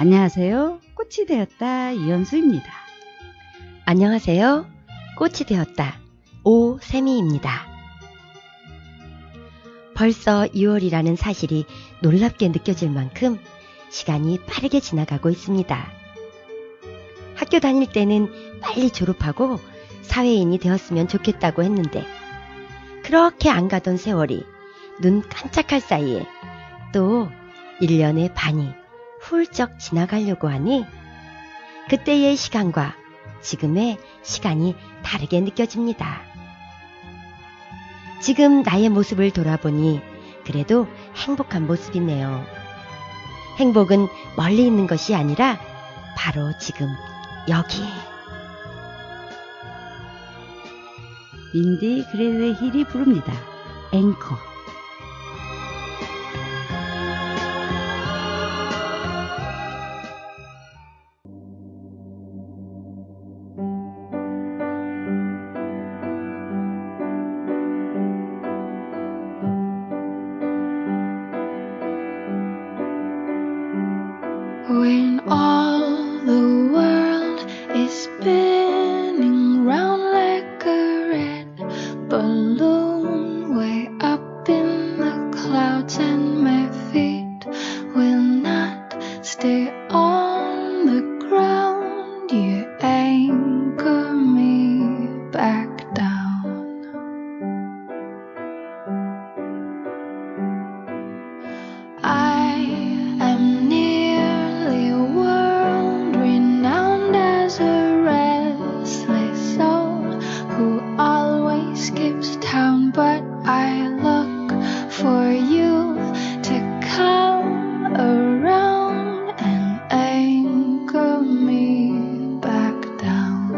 안녕하세요. 꽃이 되었다 이현수입니다. 안녕하세요. 꽃이 되었다 오세미입니다. 벌써 2월이라는 사실이 놀랍게 느껴질 만큼 시간이 빠르게 지나가고 있습니다. 학교 다닐 때는 빨리 졸업하고 사회인이 되었으면 좋겠다고 했는데 그렇게 안 가던 세월이 눈 깜짝할 사이에 또 1년의 반이 훌쩍 지나가려고 하니 그때의 시간과 지금의 시간이 다르게 느껴집니다. 지금 나의 모습을 돌아보니 그래도 행복한 모습이네요. 행복은 멀리 있는 것이 아니라 바로 지금 여기에. 민디 그레데힐이 부릅니다. 앵커. When all the world is spinning round like a red balloon way up in the clouds and my feet will not stay on the ground, you anchor me back down. I am nearly a world renowned as a restless soul who always skips town, but I look for you to come around and anchor me back down.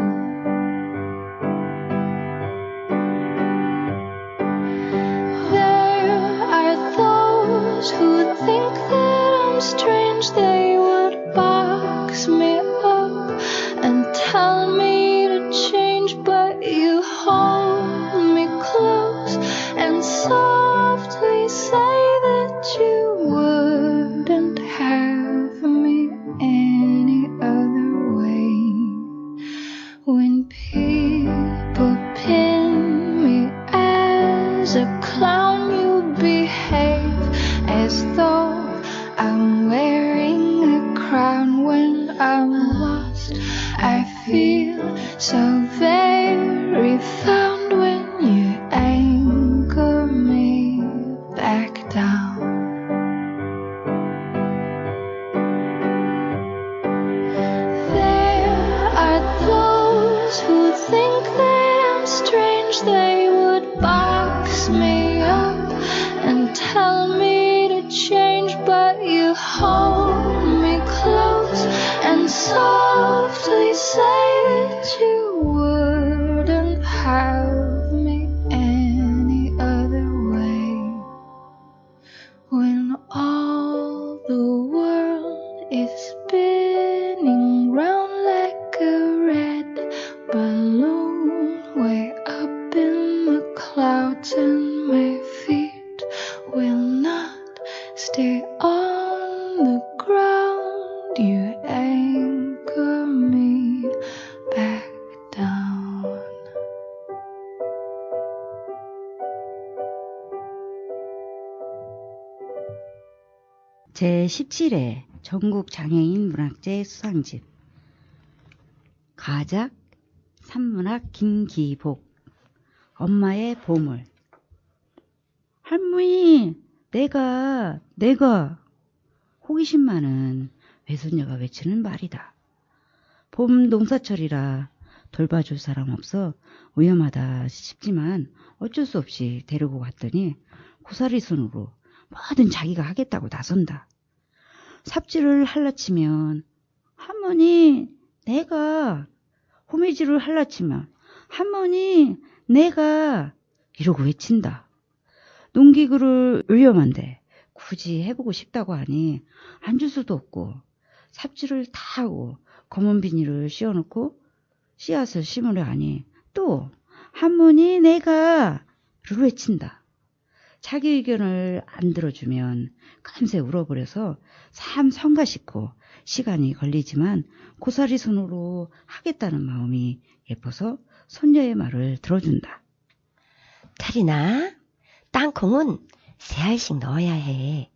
There are those who think that I'm strange, they would box me up and tell me to change, but you hold me close and softly say that you wouldn't have me any other way. When people pin me as a clown, you behave as though I'm wearing a crown. When I'm lost, I feel so very found when you anchor me back down. There are those who think that I'm strange, they would box me up and tell me to change, but you hold me close and softly say that you wouldn't have me any other way. When all the world is spinning round like a red balloon way up in the clouds and my feet will not stay on the ground, you anchor me back down. 제17회 전국장애인 문학제 수상집 가작 산문학 김기복 엄마의 보물. 할머니 내가 호기심 많은 외손녀가 외치는 말이다. 봄 농사철이라 돌봐줄 사람 없어 위험하다 싶지만 어쩔 수 없이 데리고 갔더니 고사리 손으로 뭐든 자기가 하겠다고 나선다. 삽질을 할라치면 할머니 내가, 호미질을 할라치면 할머니 내가 이러고 외친다. 농기구를 위험한데 굳이 해보고 싶다고 하니 앉을 수도 없고 삽질을 다 하고 검은 비닐을 씌워놓고 씨앗을 심으려 하니 또 할머니 내가 를 외친다. 자기 의견을 안 들어주면 금세 울어버려서 참 성가시고 시간이 걸리지만 고사리 손으로 하겠다는 마음이 예뻐서 손녀의 말을 들어준다. 테리나, 땅콩은 3알씩 넣어야 해.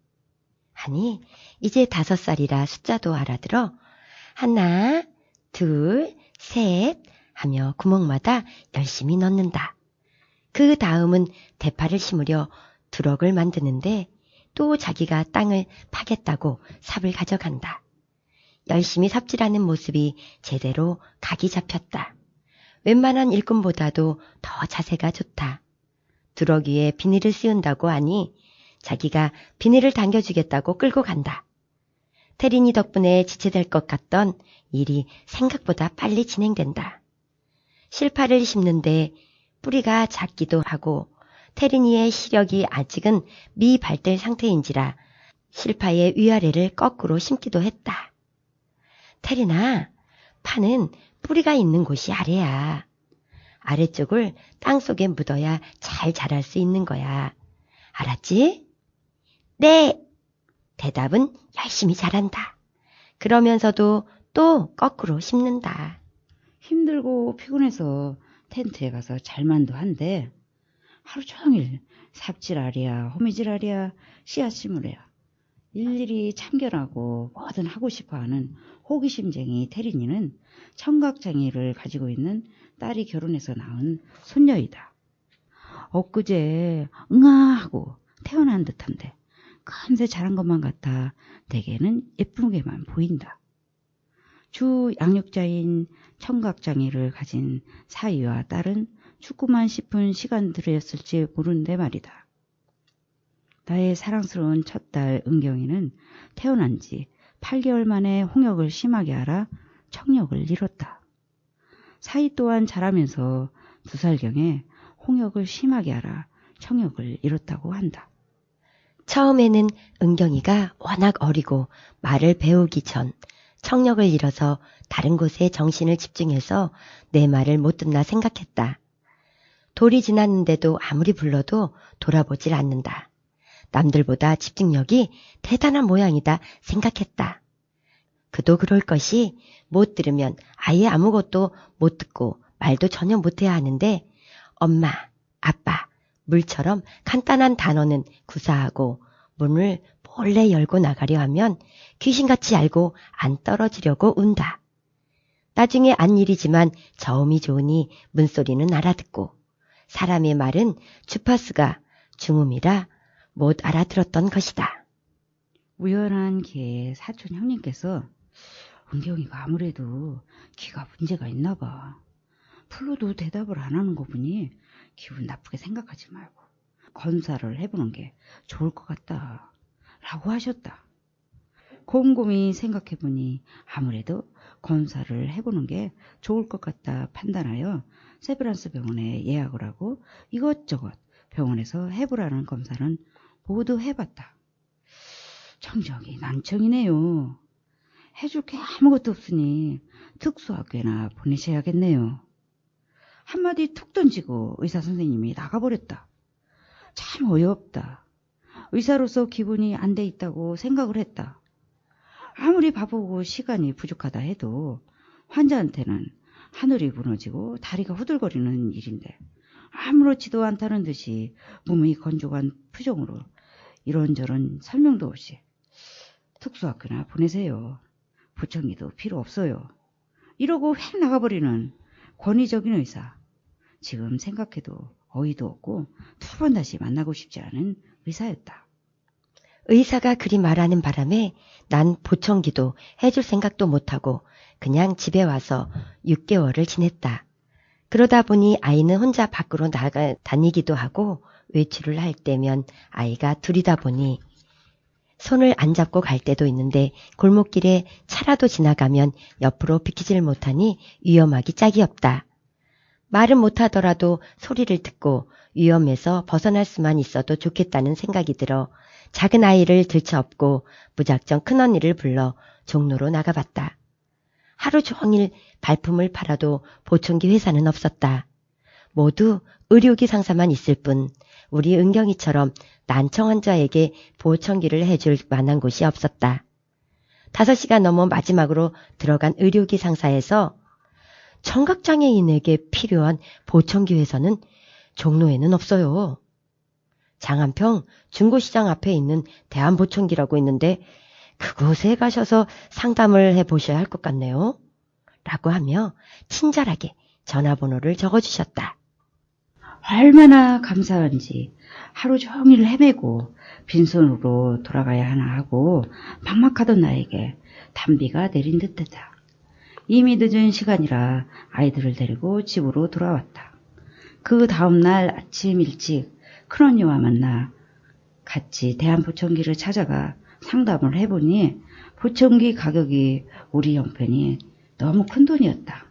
하니 이제 5살이라 숫자도 알아들어 하나, 둘, 셋 하며 구멍마다 열심히 넣는다. 그 다음은 대파를 심으려 두럭을 만드는데 또 자기가 땅을 파겠다고 삽을 가져간다. 열심히 삽질하는 모습이 제대로 각이 잡혔다. 웬만한 일꾼보다도 더 자세가 좋다. 두럭 위에 비닐을 씌운다고 하니 자기가 비닐을 당겨주겠다고 끌고 간다. 테린이 덕분에 지체될 것 같던 일이 생각보다 빨리 진행된다. 실파를 심는데 뿌리가 작기도 하고 테린이의 시력이 아직은 미발달 상태인지라 실파의 위아래를 거꾸로 심기도 했다. 테린아, 파는 뿌리가 있는 곳이 아래야. 아래쪽을 땅속에 묻어야 잘 자랄 수 있는 거야. 알았지? 네! 대답은 열심히 잘한다. 그러면서도 또 거꾸로 심는다. 힘들고 피곤해서 텐트에 가서 잘만도 한데 하루 종일 삽질하랴 호미질하랴 씨앗 심으랴 일일이 참견하고 뭐든 하고 싶어하는 호기심쟁이 테린이는 청각장애를 가지고 있는 딸이 결혼해서 낳은 손녀이다. 엊그제 응아 하고 태어난 듯한데 금세 자란 것만 같아 대개는 예쁘게만 보인다. 주 양육자인 청각장애를 가진 사위와 딸은 죽고만 싶은 시간들이었을지 모르는데 말이다. 나의 사랑스러운 첫딸 은경이는 태어난 지 8개월 만에 홍역을 심하게 앓아 청력을 잃었다. 사위 또한 자라면서 2살경에 홍역을 심하게 앓아 청력을 잃었다고 한다. 처음에는 은경이가 워낙 어리고 말을 배우기 전 청력을 잃어서 다른 곳에 정신을 집중해서 내 말을 못 듣나 생각했다. 돌이 지났는데도 아무리 불러도 돌아보질 않는다. 남들보다 집중력이 대단한 모양이다 생각했다. 그도 그럴 것이 못 들으면 아예 아무것도 못 듣고 말도 전혀 못해야 하는데 엄마, 아빠, 물처럼 간단한 단어는 구사하고 문을 몰래 열고 나가려 하면 귀신같이 알고 안 떨어지려고 운다. 나중에 안 일이지만 저음이 좋으니 문소리는 알아듣고 사람의 말은 주파수가 중음이라 못 알아들었던 것이다. 우연한 기회에 사촌 형님께서 은경이가 아무래도 귀가 문제가 있나 봐. 불러도 대답을 안 하는 거 보니 기분 나쁘게 생각하지 말고 검사를 해보는 게 좋을 것 같다 라고 하셨다. 곰곰이 생각해보니 아무래도 검사를 해보는 게 좋을 것 같다 판단하여 세브란스 병원에 예약을 하고 이것저것 병원에서 해보라는 검사는 모두 해봤다. 정정이 난청이네요. 해줄 게 아무것도 없으니 특수학교나 보내셔야겠네요. 한마디 툭 던지고 의사 선생님이 나가버렸다. 참 어이없다. 의사로서 기분이 안 돼 있다고 생각을 했다. 아무리 바쁘고 시간이 부족하다 해도 환자한테는 하늘이 무너지고 다리가 후들거리는 일인데 아무렇지도 않다는 듯이 몸이 건조한 표정으로 이런저런 설명도 없이 특수학교나 보내세요. 보청기도 필요 없어요. 이러고 획 나가버리는 권위적인 의사. 지금 생각해도 어이도 없고 2번 다시 만나고 싶지 않은 의사였다. 의사가 그리 말하는 바람에 난 보청기도 해줄 생각도 못하고 그냥 집에 와서 6개월을 지냈다. 그러다 보니 아이는 혼자 밖으로 나가 다니기도 하고 외출을 할 때면 아이가 둘이다 보니 손을 안 잡고 갈 때도 있는데 골목길에 차라도 지나가면 옆으로 비키질 못하니 위험하기 짝이 없다. 말은 못하더라도 소리를 듣고 위험에서 벗어날 수만 있어도 좋겠다는 생각이 들어 작은 아이를 들쳐업고 무작정 큰언니를 불러 종로로 나가봤다. 하루 종일 발품을 팔아도 보청기 회사는 없었다. 모두 의료기 상사만 있을 뿐 우리 은경이처럼 난청 환자에게 보청기를 해줄 만한 곳이 없었다. 5시가 넘어 마지막으로 들어간 의료기 상사에서 청각장애인에게 필요한 보청기 회사는 종로에는 없어요. 장안평 중고시장 앞에 있는 대한보청기라고 있는데 그곳에 가셔서 상담을 해보셔야 할 것 같네요. 라고 하며 친절하게 전화번호를 적어주셨다. 얼마나 감사한지 하루 종일 헤매고 빈손으로 돌아가야 하나 하고 막막하던 나에게 단비가 내린 듯하다. 이미 늦은 시간이라 아이들을 데리고 집으로 돌아왔다. 그 다음날 아침 일찍 큰언니와 만나 같이 대한보청기를 찾아가 상담을 해보니 보청기 가격이 우리 형편이 너무 큰 돈이었다.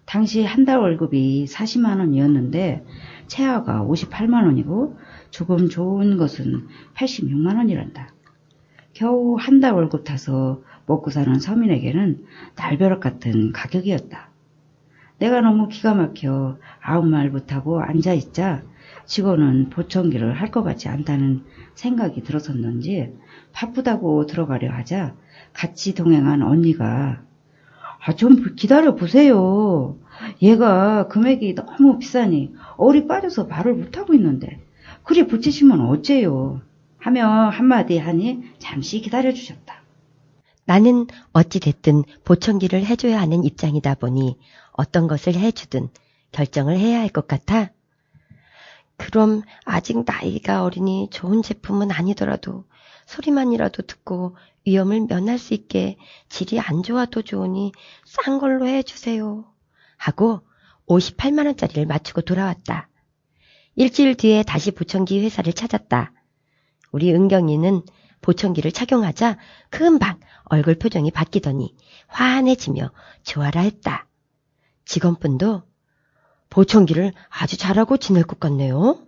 당시 한 달 월급이 40만 원이었는데 체하가 58만 원이고 조금 좋은 것은 86만 원이란다. 겨우 한 달 월급 타서 먹고 사는 서민에게는 날벼락 같은 가격이었다. 내가 너무 기가 막혀 아무 말 못하고 앉아있자 직원은 보청기를 할 것 같지 않다는 생각이 들었었는지 바쁘다고 들어가려 하자 같이 동행한 언니가 좀 기다려 보세요. 얘가 금액이 너무 비싸니 얼이 빠져서 말을 못하고 있는데 그리 붙이시면 어째요 하며 한마디 하니 잠시 기다려주셨다. 나는 어찌됐든 보청기를 해줘야 하는 입장이다 보니 어떤 것을 해주든 결정을 해야 할 것 같아. 그럼 아직 나이가 어리니 좋은 제품은 아니더라도 소리만이라도 듣고 위험을 면할 수 있게 질이 안 좋아도 좋으니 싼 걸로 해주세요. 하고 58만 원짜리를 맞추고 돌아왔다. 일주일 뒤에 다시 보청기 회사를 찾았다. 우리 은경이는 보청기를 착용하자 금방 얼굴 표정이 바뀌더니 환해지며 좋아라 했다. 직원분도 보청기를 아주 잘하고 지낼 것 같네요.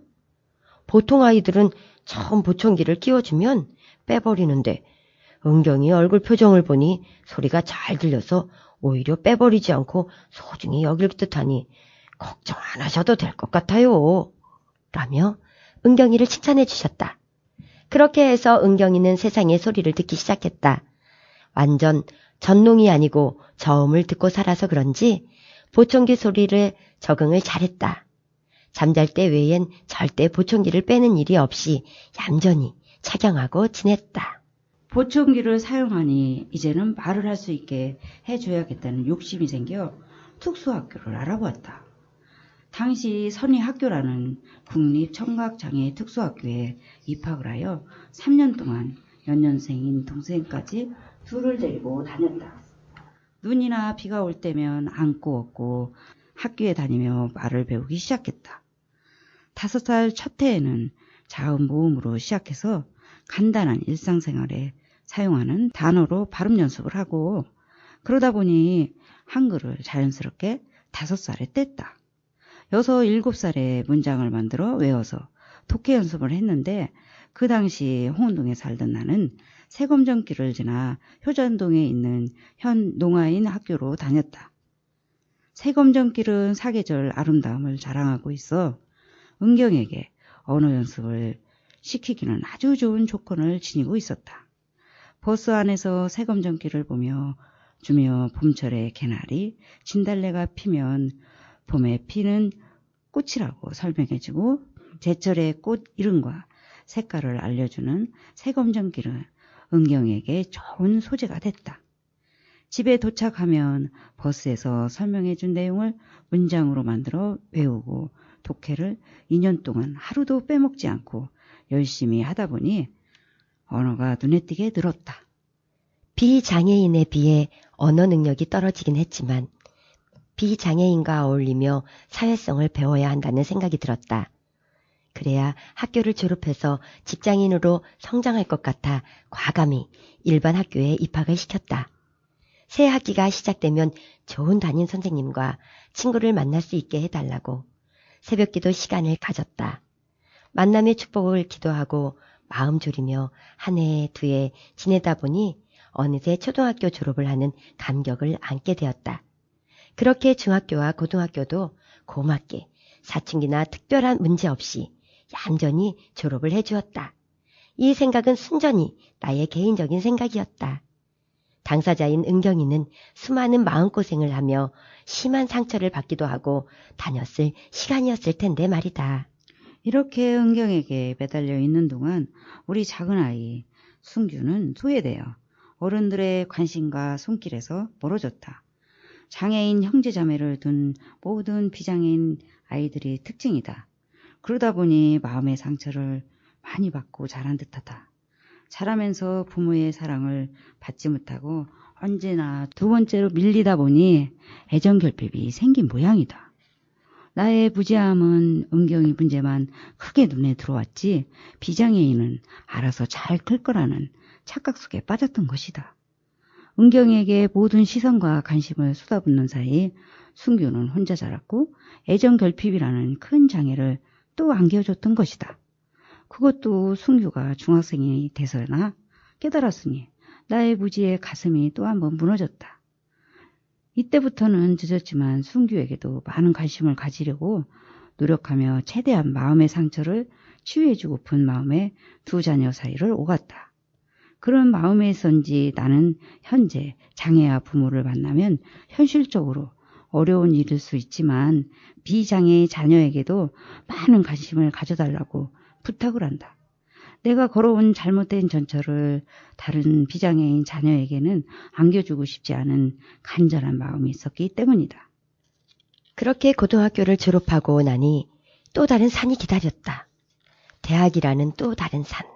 보통 아이들은 처음 보청기를 끼워주면 빼버리는데 은경이 얼굴 표정을 보니 소리가 잘 들려서 오히려 빼버리지 않고 소중히 여길 듯하니 걱정 안 하셔도 될 것 같아요. 라며 은경이를 칭찬해 주셨다. 그렇게 해서 은경이는 세상의 소리를 듣기 시작했다. 완전 전농이 아니고 저음을 듣고 살아서 그런지 보청기 소리를 적응을 잘했다. 잠잘 때 외엔 절대 보청기를 빼는 일이 없이 얌전히 착용하고 지냈다. 보청기를 사용하니 이제는 말을 할 수 있게 해줘야겠다는 욕심이 생겨 특수학교를 알아보았다. 당시 선의학교라는 국립청각장애 특수학교에 입학을 하여 3년 동안 연년생인 동생까지 둘을 데리고 다녔다. 눈이나 비가 올 때면 안고 얻고 학교에 다니며 말을 배우기 시작했다. 5살 첫 해에는 자음 모음으로 시작해서 간단한 일상생활에 사용하는 단어로 발음 연습을 하고 그러다 보니 한글을 자연스럽게 5살에 뗐다. 6, 7살에 문장을 만들어 외워서 독해 연습을 했는데 그 당시 홍은동에 살던 나는 세검정길을 지나 효전동에 있는 현 농아인 학교로 다녔다. 세검정길은 사계절 아름다움을 자랑하고 있어 은경에게 언어 연습을 시키기는 아주 좋은 조건을 지니고 있었다. 버스 안에서 세검정길을 보며 주며 봄철의 개나리, 진달래가 피면 봄에 피는 꽃이라고 설명해주고 제철의 꽃 이름과 색깔을 알려주는 세검정길은 은경에게 좋은 소재가 됐다. 집에 도착하면 버스에서 설명해준 내용을 문장으로 만들어 외우고 독해를 2년 동안 하루도 빼먹지 않고 열심히 하다 보니 언어가 눈에 띄게 늘었다. 비장애인에 비해 언어 능력이 떨어지긴 했지만 비장애인과 어울리며 사회성을 배워야 한다는 생각이 들었다. 그래야 학교를 졸업해서 직장인으로 성장할 것 같아 과감히 일반 학교에 입학을 시켰다. 새 학기가 시작되면 좋은 담임 선생님과 친구를 만날 수 있게 해달라고 새벽기도 시간을 가졌다. 만남의 축복을 기도하고 마음 졸이며 한 해, 2해 지내다 보니 어느새 초등학교 졸업을 하는 감격을 안게 되었다. 그렇게 중학교와 고등학교도 고맙게 사춘기나 특별한 문제 없이 얌전히 졸업을 해주었다. 이 생각은 순전히 나의 개인적인 생각이었다. 당사자인 은경이는 수많은 마음고생을 하며 심한 상처를 받기도 하고 다녔을 시간이었을 텐데 말이다. 이렇게 은경에게 매달려 있는 동안 우리 작은 아이 순규는 소외되어 어른들의 관심과 손길에서 멀어졌다. 장애인 형제자매를 둔 모든 비장애인 아이들의 특징이다. 그러다 보니 마음의 상처를 많이 받고 자란 듯하다. 자라면서 부모의 사랑을 받지 못하고 언제나 두 번째로 밀리다 보니 애정결핍이 생긴 모양이다. 나의 무지함은 은경이 문제만 크게 눈에 들어왔지 비장애인은 알아서 잘 클 거라는 착각 속에 빠졌던 것이다. 은경에게 모든 시선과 관심을 쏟아붓는 사이 순규는 혼자 자랐고 애정결핍이라는 큰 장애를 또 안겨줬던 것이다. 그것도 순규가 중학생이 돼서나 깨달았으니 나의 무지에 가슴이 또 한번 무너졌다. 이때부터는 늦었지만 순규에게도 많은 관심을 가지려고 노력하며 최대한 마음의 상처를 치유해주고픈 마음에 두 자녀 사이를 오갔다. 그런 마음에선지 나는 현재 장애아 부모를 만나면 현실적으로 어려운 일일 수 있지만 비장애 자녀에게도 많은 관심을 가져달라고 부탁을 한다. 내가 걸어온 잘못된 전철을 다른 비장애인 자녀에게는 안겨주고 싶지 않은 간절한 마음이 있었기 때문이다. 그렇게 고등학교를 졸업하고 나니 또 다른 산이 기다렸다. 대학이라는 또 다른 산.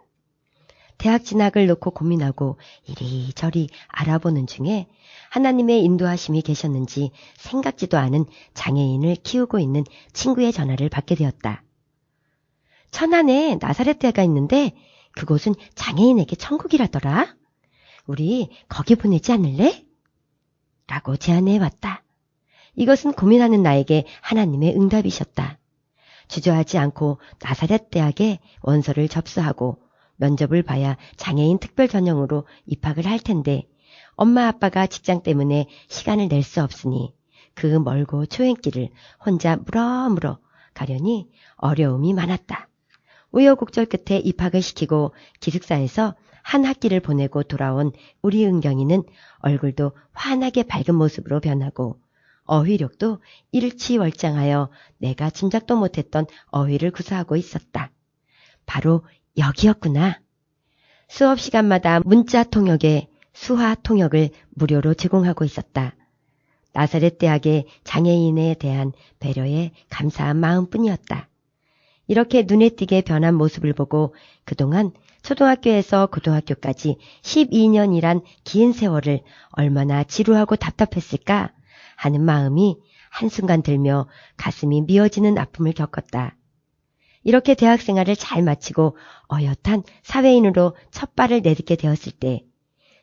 대학 진학을 놓고 고민하고 이리저리 알아보는 중에 하나님의 인도하심이 계셨는지 생각지도 않은 장애인을 키우고 있는 친구의 전화를 받게 되었다. 천안에 나사렛대가 있는데 그곳은 장애인에게 천국이라더라. 우리 거기 보내지 않을래? 라고 제안해왔다. 이것은 고민하는 나에게 하나님의 응답이셨다. 주저하지 않고 나사렛대학에 원서를 접수하고 면접을 봐야 장애인 특별 전형으로 입학을 할 텐데 엄마 아빠가 직장 때문에 시간을 낼 수 없으니 그 멀고 초행길을 혼자 물어물어 가려니 어려움이 많았다. 우여곡절 끝에 입학을 시키고 기숙사에서 한 학기를 보내고 돌아온 우리 은경이는 얼굴도 환하게 밝은 모습으로 변하고 어휘력도 일치월장하여 내가 짐작도 못했던 어휘를 구사하고 있었다. 바로 여기였구나. 수업 시간마다 문자 통역에 수화 통역을 무료로 제공하고 있었다. 나사렛 대학의 장애인에 대한 배려에 감사한 마음뿐이었다. 이렇게 눈에 띄게 변한 모습을 보고 그동안 초등학교에서 고등학교까지 12년이란 긴 세월을 얼마나 지루하고 답답했을까 하는 마음이 한순간 들며 가슴이 미어지는 아픔을 겪었다. 이렇게 대학 생활을 잘 마치고 어엿한 사회인으로 첫 발을 내딛게 되었을 때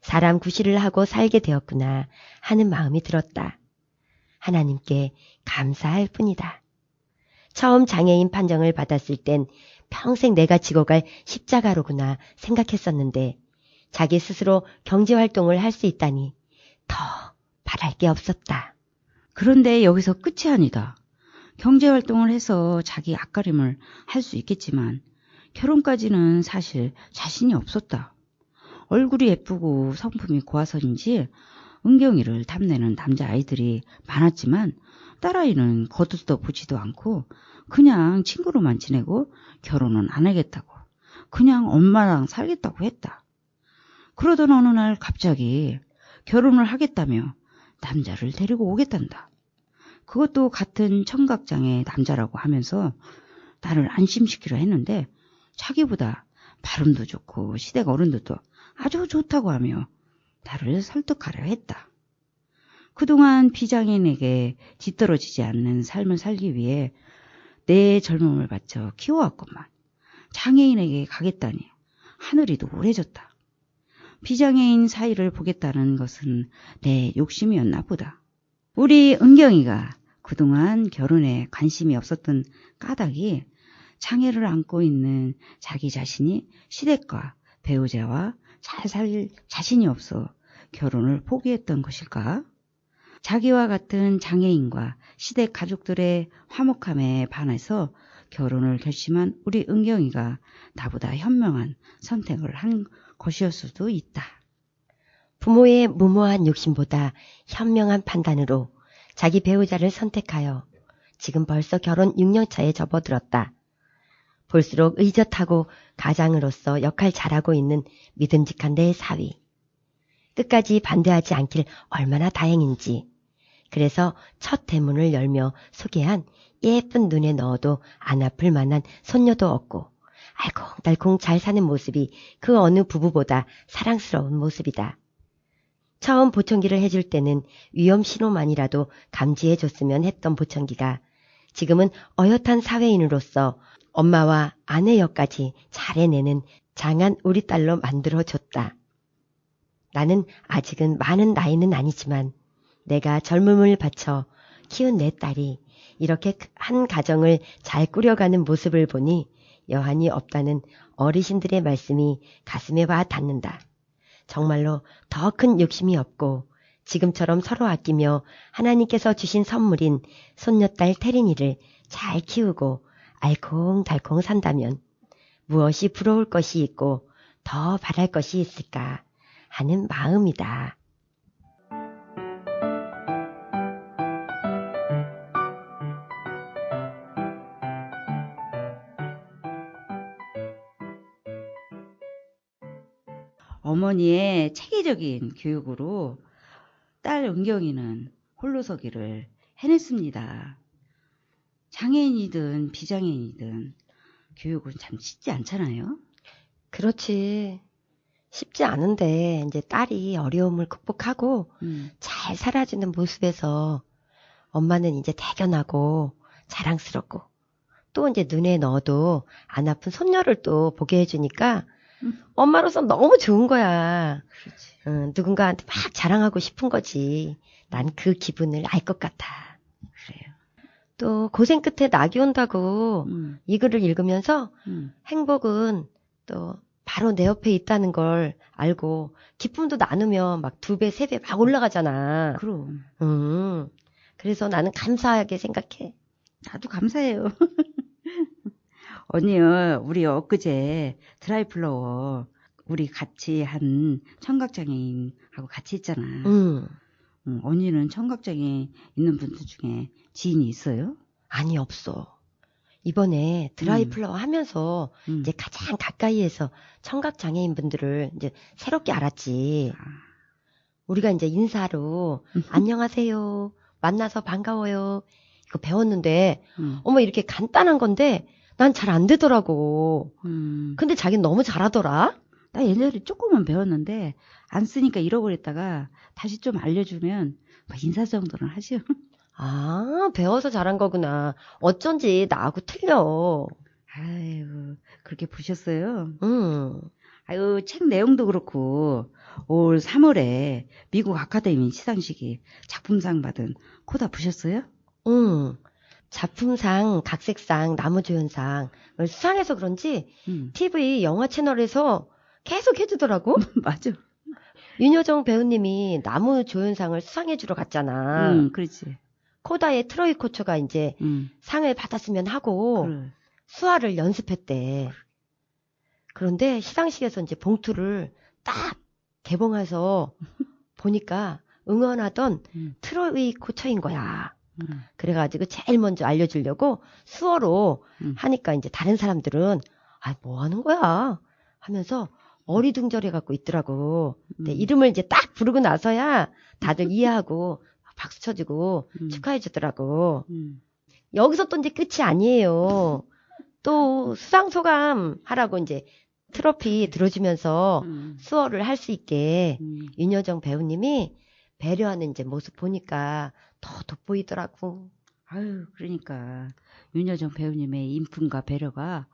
사람 구실을 하고 살게 되었구나 하는 마음이 들었다. 하나님께 감사할 뿐이다. 처음 장애인 판정을 받았을 땐 평생 내가 지고 갈 십자가로구나 생각했었는데 자기 스스로 경제활동을 할 수 있다니 더 바랄 게 없었다. 그런데 여기서 끝이 아니다. 경제활동을 해서 자기 앞가림을 할 수 있겠지만 결혼까지는 사실 자신이 없었다. 얼굴이 예쁘고 성품이 고와서인지 은경이를 탐내는 남자아이들이 많았지만 딸아이는 거들떠 보지도 않고 그냥 친구로만 지내고 결혼은 안 하겠다고 그냥 엄마랑 살겠다고 했다. 그러던 어느 날 갑자기 결혼을 하겠다며 남자를 데리고 오겠단다. 그것도 같은 청각장애 남자라고 하면서 나를 안심시키려 했는데 자기보다 발음도 좋고 시댁 어른들도 아주 좋다고 하며 나를 설득하려 했다. 그동안 비장애인에게 뒤떨어지지 않는 삶을 살기 위해 내 젊음을 바쳐 키워왔건만 장애인에게 가겠다니 하늘이 노래졌다. 비장애인 사이를 보겠다는 것은 내 욕심이었나 보다. 우리 은경이가 그동안 결혼에 관심이 없었던 까닭이 장애를 안고 있는 자기 자신이 시댁과 배우자와 잘 살 자신이 없어 결혼을 포기했던 것일까? 자기와 같은 장애인과 시댁 가족들의 화목함에 반해서 결혼을 결심한 우리 은경이가 나보다 현명한 선택을 한 것이었을 수도 있다. 부모의 무모한 욕심보다 현명한 판단으로 자기 배우자를 선택하여 지금 벌써 결혼 6년 차에 접어들었다. 볼수록 의젓하고 가장으로서 역할 잘하고 있는 믿음직한 내 사위. 끝까지 반대하지 않길 얼마나 다행인지. 그래서 첫 대문을 열며 소개한 예쁜 눈에 넣어도 안 아플 만한 손녀도 없고 알콩달콩 잘 사는 모습이 그 어느 부부보다 사랑스러운 모습이다. 처음 보청기를 해줄 때는 위험 신호만이라도 감지해줬으면 했던 보청기가 지금은 어엿한 사회인으로서 엄마와 아내 역까지 잘 해내는 장한 우리 딸로 만들어줬다. 나는 아직은 많은 나이는 아니지만 내가 젊음을 바쳐 키운 내 딸이 이렇게 한 가정을 잘 꾸려가는 모습을 보니 여한이 없다는 어르신들의 말씀이 가슴에 와 닿는다. 정말로 더 큰 욕심이 없고 지금처럼 서로 아끼며 하나님께서 주신 선물인 손녀딸 태린이를 잘 키우고 알콩달콩 산다면 무엇이 부러울 것이 있고 더 바랄 것이 있을까 하는 마음이다. 어머니의 체계적인 교육으로 딸 은경이는 홀로서기를 해냈습니다. 장애인이든 비장애인이든 교육은 참 쉽지 않잖아요. 그렇지. 쉽지 않은데 이제 딸이 어려움을 극복하고 잘 살아주는 모습에서 엄마는 이제 대견하고 자랑스럽고 또 이제 눈에 넣어도 안 아픈 손녀를 또 보게 해주니까 엄마로서 너무 좋은 거야. 그렇지. 누군가한테 막 자랑하고 싶은 거지. 난 그 기분을 알 것 같아. 그래요. 또 고생 끝에 낙이 온다고 이 글을 읽으면서 행복은 또 바로 내 옆에 있다는 걸 알고 기쁨도 나누면 막 2배, 3배 막 올라가잖아. 그럼. 그래서 나는 감사하게 생각해. 나도 감사해요. 언니요, 우리 엊그제 드라이플라워 우리 같이 한 청각장애인하고 같이 했잖아. 언니는 청각장애 있는 분들 중에 지인이 있어요? 아니, 없어. 이번에 드라이플라워 하면서 이제 가장 가까이에서 청각장애인 분들을 이제 새롭게 알았지. 우리가 이제 인사로 안녕하세요. 만나서 반가워요. 이거 배웠는데 어머 이렇게 간단한 건데 난 잘 안 되더라고. 근데 자기는 너무 잘하더라. 나 옛날에 조금만 배웠는데 안 쓰니까 잃어버렸다가 다시 좀 알려주면 인사 정도는 하죠. 아, 배워서 잘한 거구나. 어쩐지 나하고 틀려. 아유, 그렇게 보셨어요? 응. 아유, 책 내용도 그렇고 올 3월에 미국 아카데미 시상식에 작품상 받은 코다 보셨어요? 응. 작품상, 각색상, 나무조연상을 수상해서 그런지 TV 영화 채널에서 계속 해주더라고. 맞아. 윤여정 배우님이 나무조연상을 수상해주러 갔잖아. 그렇지. 코다의 트로이 코처가 이제 상을 받았으면 하고 그래. 수화를 연습했대. 그런데 시상식에서 이제 봉투를 딱 개봉해서 보니까 응원하던 트로이 코처인 거야. 그래가지고 제일 먼저 알려주려고 수어로 하니까 이제 다른 사람들은 아, 뭐 하는 거야? 하면서 어리둥절해 갖고 있더라고. 근데 이름을 이제 딱 부르고 나서야 다들 이해하고 박수 쳐주고 축하해 주더라고. 여기서 또 이제 끝이 아니에요. 또 수상 소감 하라고 이제 트로피 들어주면서 수어를 할 수 있게 윤여정 배우님이 배려하는 이제 모습 보니까 더 돋보이더라고. 아유, 그러니까 윤여정 배우님의 인품과 배려가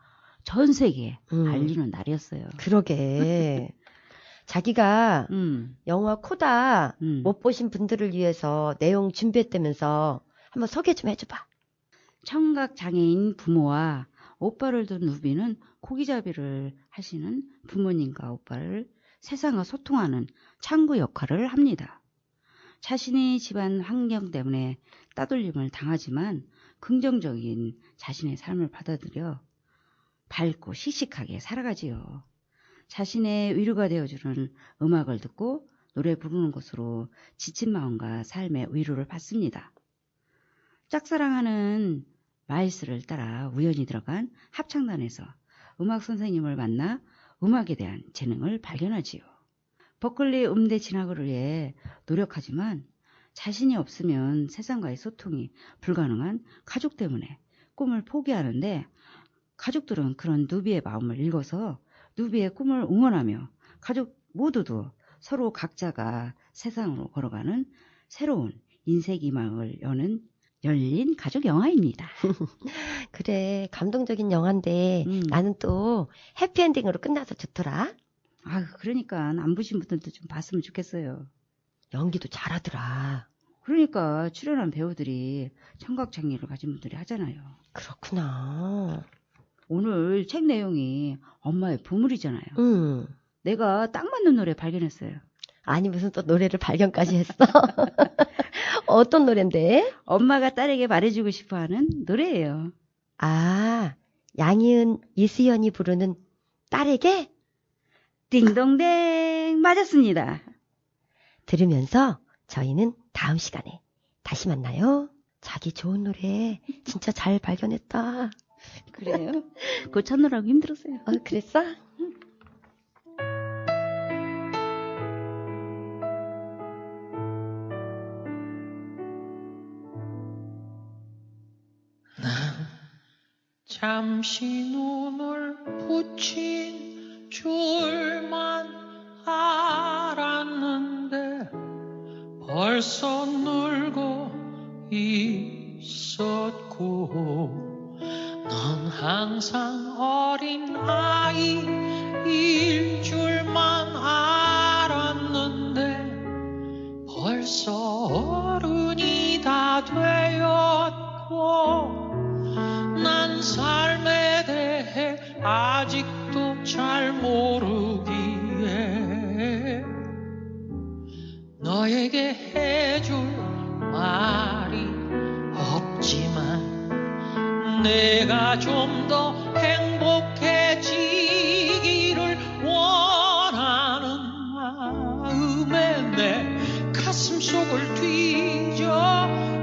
전 세계에 알리는 날이었어요. 그러게. 자기가 영화 코다 못 보신 분들을 위해서 내용 준비했다면서 한번 소개 좀 해줘봐. 청각장애인 부모와 오빠를 둔 누비는 고기잡이를 하시는 부모님과 오빠를 세상과 소통하는 창구 역할을 합니다. 자신이 집안 환경 때문에 따돌림을 당하지만 긍정적인 자신의 삶을 받아들여 밝고 씩씩하게 살아가지요. 자신의 위로가 되어주는 음악을 듣고 노래 부르는 것으로 지친 마음과 삶의 위로를 받습니다. 짝사랑하는 마일스를 따라 우연히 들어간 합창단에서 음악 선생님을 만나 음악에 대한 재능을 발견하지요. 버클리 음대 진학을 위해 노력하지만 자신이 없으면 세상과의 소통이 불가능한 가족 때문에 꿈을 포기하는데 가족들은 그런 누비의 마음을 읽어서 누비의 꿈을 응원하며 가족 모두도 서로 각자가 세상으로 걸어가는 새로운 인생 희망을 열린 가족 영화입니다. 그래, 감동적인 영화인데 나는 또 해피엔딩으로 끝나서 좋더라. 그러니까 안 보신 분들도 좀 봤으면 좋겠어요. 연기도 잘하더라. 그러니까 출연한 배우들이 청각장애를 가진 분들이 하잖아요. 그렇구나. 오늘 책 내용이 엄마의 보물이잖아요. 내가 딱 맞는 노래 발견했어요. 아니 무슨 또 노래를 발견까지 했어? 어떤 노래인데? 엄마가 딸에게 말해주고 싶어하는 노래예요. 양희은, 이수연이 부르는 딸에게? 띵동댕 맞았습니다. 들으면서 저희는 다음 시간에 다시 만나요. 자기 좋은 노래 진짜 잘 발견했다. 그래요? 그거 찾느라고 힘들었어요. 그랬어? 잠시 눈을 붙인 줄만 알았는데 벌써 늙어 있었고 넌 항상 어린 아이일 줄만 알았는데 벌써 어른이 다 되었고 난 삶에 대해 아직도 잘 모르기에 너에게 해줄 말이 없지만 내가 좀 더 행복해지기를 원하는 마음에 내 가슴 속을 뒤져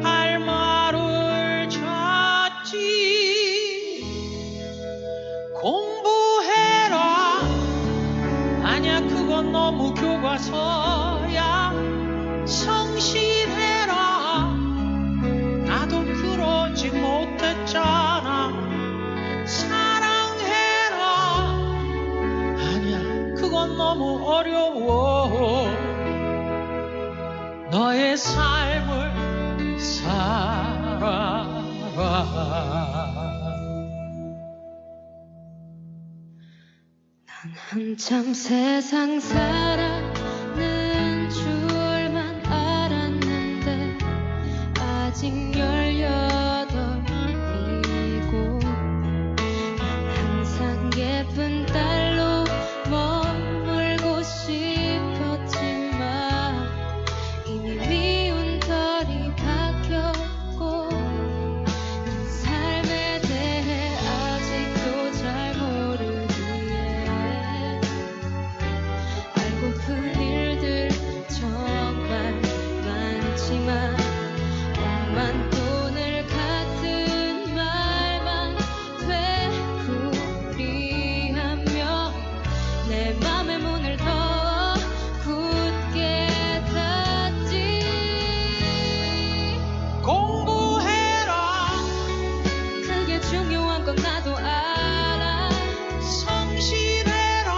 할 말을 찾지. 공부해라. 아니야 그건 너무 교과서야. 성실해라. 나도 그러지 못했잖아. 사랑해라. 아니야 그건 너무 어려워. 너의 삶을 살아라. 난 한참 세상 살아는 줄만 알았는데 아직 18이고 난 항상 예쁜 딸로 머물고 싶었지만 이미 미운 털이 박혔고 그 삶에 대해 아직도 잘 모르기에 알고픈 일들 정말 많지만 억만 돈을 같은 말만 되풀이하며 내 맘의 문을 더 굳게 닫지. 공부해라. 그게 중요한 건 나도 알아. 성실해라.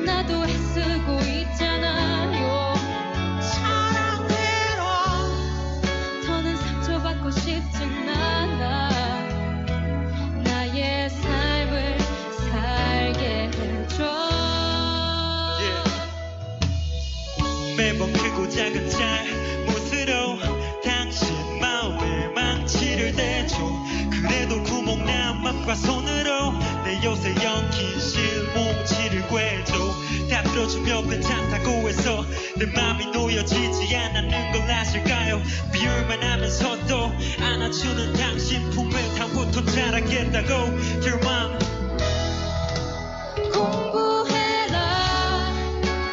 나도 애쓰고 있잖아요. 사랑해라. 더는 상처받고 싶진 않아. 나의 삶을 살게 해줘. 매번 크고 작은 잘못으로 당신 마음에 망치를 대죠. 그래도 구멍난 맘과 손으로 내 요새 엉킨 실뭉치를 꿰줘 다 풀어주며 괜찮다고 해서 내 맘이 놓여지지 않는 걸 아실까요? 비울만 하면서도 안아주는 당신 품에 다부터 자라겠다고 Your mom 공부해라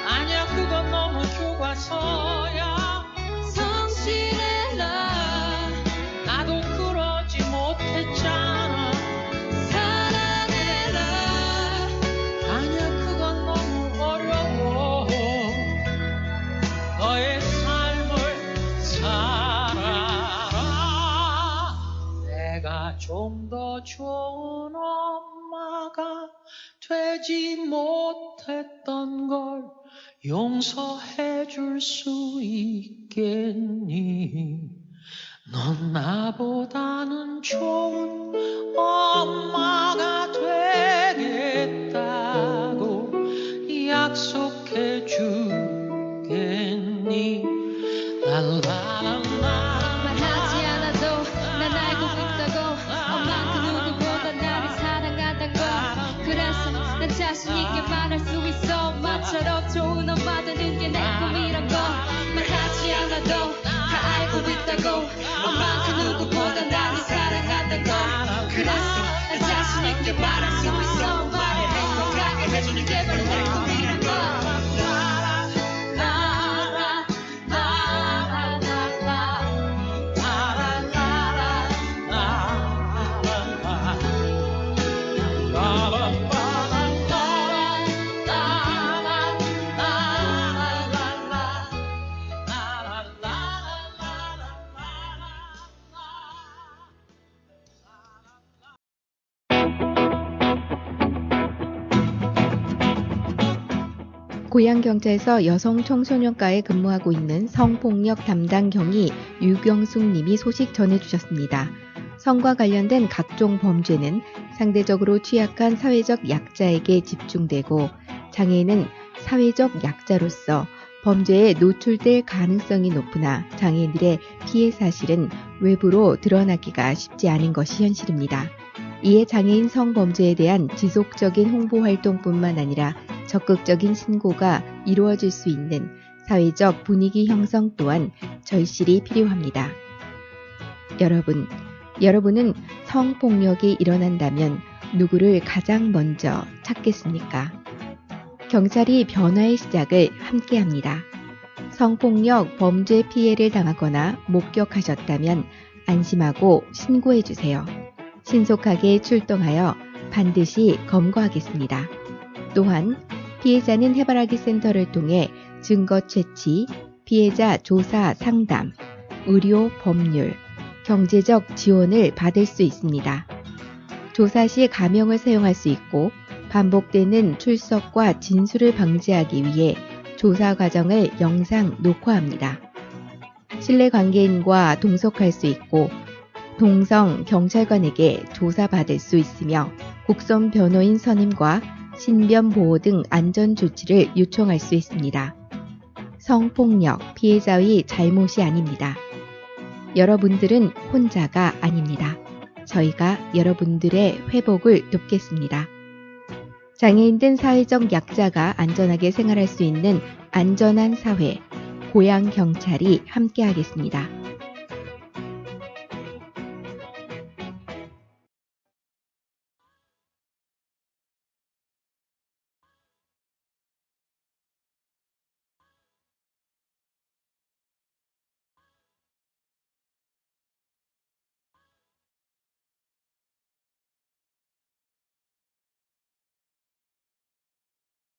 아니야 그건 너무 교과서야 성실해라 나도 그러지 못했잖아 사랑해라 아니야 그건 너무 어려워 너의 삶을 살아라 내가 좀 더 좋은 엄마가 되지 못했던 걸 용서해 줄 수 있겠니 넌 나보다는 좋은 엄마가 되겠다고 약속해 주겠니 랄라랄라 말하지 않아도 난 알고 있다고 엄만 그 누구보다 나를 사랑한다는 걸 그래서 난 자신 있게 말할 수 있어 엄마처럼 좋은 엄마 되는 게 내 꿈이란 걸 말하지 않아도 다 알고 있다고 엄만 그 누구보다 나를 사랑한다는 걸 그래서 난 자신 있게 말할 수 있어 엄마를 행복하게 해주는 게 바로 내 꿈이란 걸 고양경찰서 여성청소년과에 근무하고 있는 성폭력 담당 경위 유경숙 님이 소식 전해주셨습니다. 성과 관련된 각종 범죄는 상대적으로 취약한 사회적 약자에게 집중되고 장애인은 사회적 약자로서 범죄에 노출될 가능성이 높으나 장애인들의 피해 사실은 외부로 드러나기가 쉽지 않은 것이 현실입니다. 이에 장애인 성범죄에 대한 지속적인 홍보 활동뿐만 아니라 적극적인 신고가 이루어질 수 있는 사회적 분위기 형성 또한 절실히 필요합니다. 여러분은 성폭력이 일어난다면 누구를 가장 먼저 찾겠습니까? 경찰이 변화의 시작을 함께합니다. 성폭력 범죄 피해를 당하거나 목격하셨다면 안심하고 신고해주세요. 신속하게 출동하여 반드시 검거하겠습니다. 또한 피해자는 해바라기 센터를 통해 증거 채취, 피해자 조사 상담, 의료 법률, 경제적 지원을 받을 수 있습니다. 조사 시 가명을 사용할 수 있고 반복되는 출석과 진술을 방지하기 위해 조사 과정을 영상 녹화합니다. 신뢰 관계인과 동석할 수 있고 동성 경찰관에게 조사받을 수 있으며 국선 변호인 선임과 신변 보호 등 안전 조치를 요청할 수 있습니다. 성폭력 피해자의 잘못이 아닙니다. 여러분들은 혼자가 아닙니다. 저희가 여러분들의 회복을 돕겠습니다. 장애인 등 사회적 약자가 안전하게 생활할 수 있는 안전한 사회, 고양경찰이 함께하겠습니다.